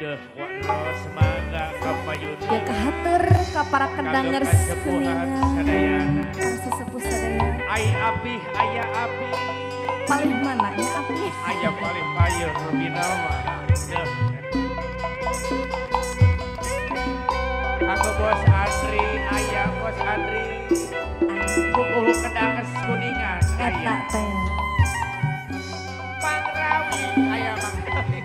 Deuh, waduh semangga kapayun. Ya kahatur ka para kedanger Sepuhan sadayana. para sesepuh sadaya. Ai api, aya api. Paling mana ya api? Aya paling payeur rubina mah. Deuh. Aku bos Andri, aya bos Andri. Buku kedanges kuningan. Eta teh. Pangrawi, aya Pangrawi.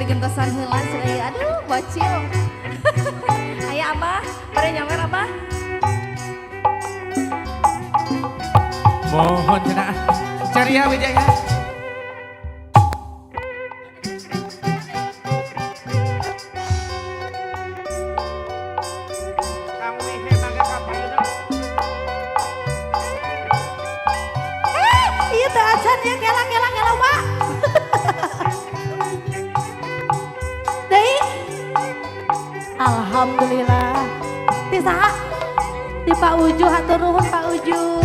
Gentosan heula cenah. Aduh, bocil. Aya Abah, pada nyawer Abah. Mohon cenah. Ceria Wijaya. Kamu ihe mangga kapayun. Ieu teh acan ieu kela Pak. Alhamdulillah. Ti saha? Ti Pak Uju hatur nuhun Pak Uju.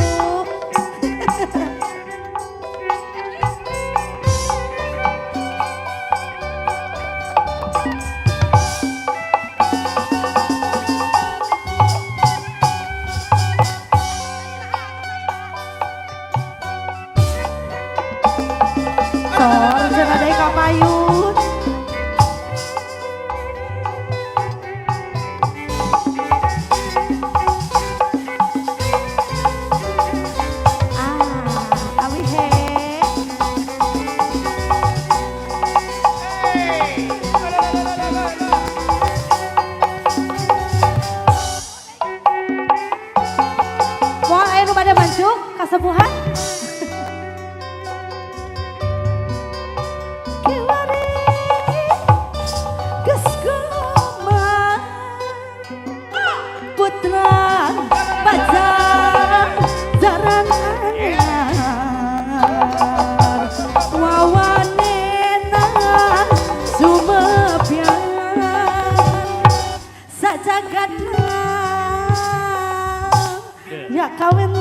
Sol cenah deui kapayun. Kasepuhan kiwari geus goma putra pacar jaran anyar wawanena sumepyan sajagatna ya kawin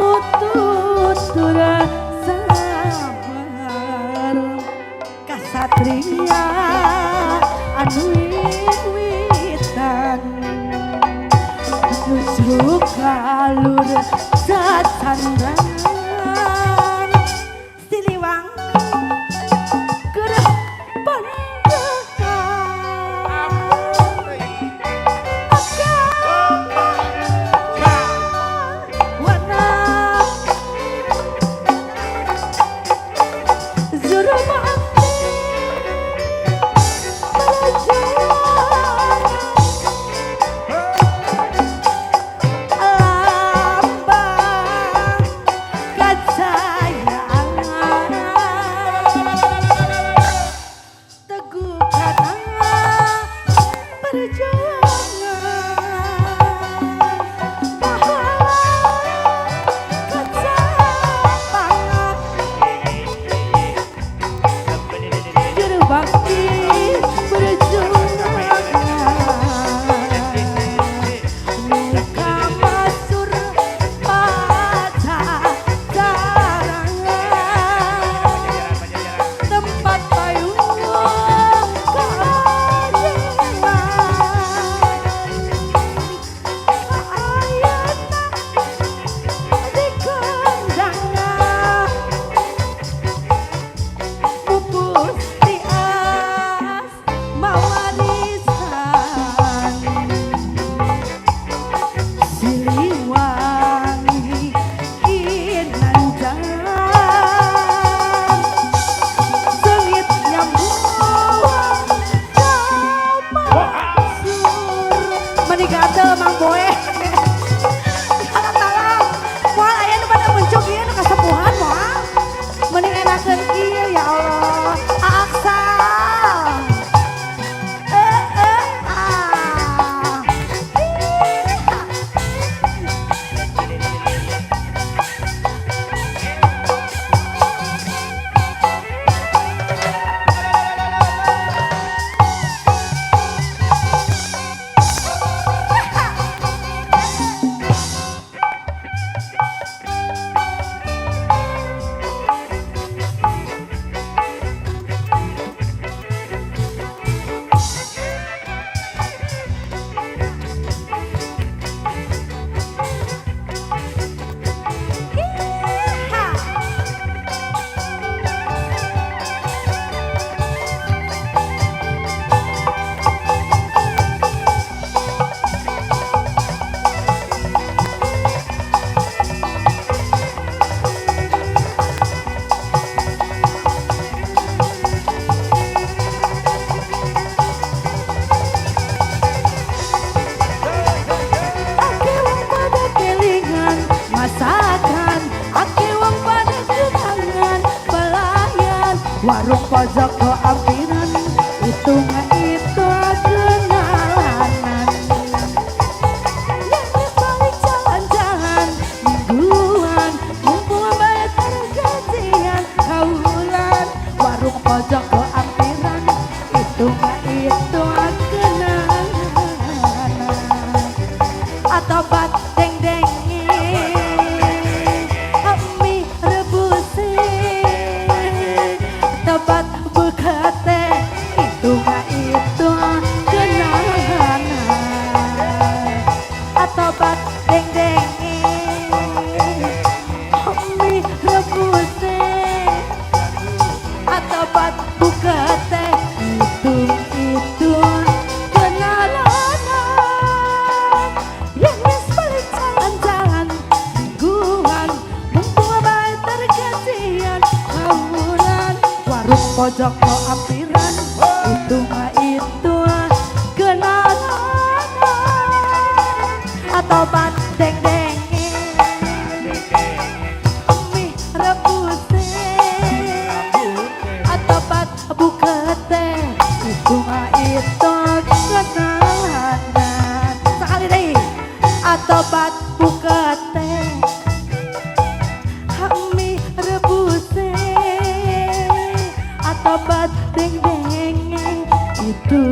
tutur sabar kasatria anu wiwitan justru kalur sacandran siliwang gerah pandangan atau bat deng dengi mie rebuse atau bat bekate itu mah itu kenangan atau bat deng dengi mie rebuse atau bat bekate itu kenalan yang wis balik jalan-jalan mingguan mumpung bae tergajian kawulan warung pojok no ampiran itu mah itu kenalan atau bat deng dengi mie rebuse atau bat bukete itu mah itu kenalan sekali deh atau bat bukete mie rebuse atau bat deng dengi itu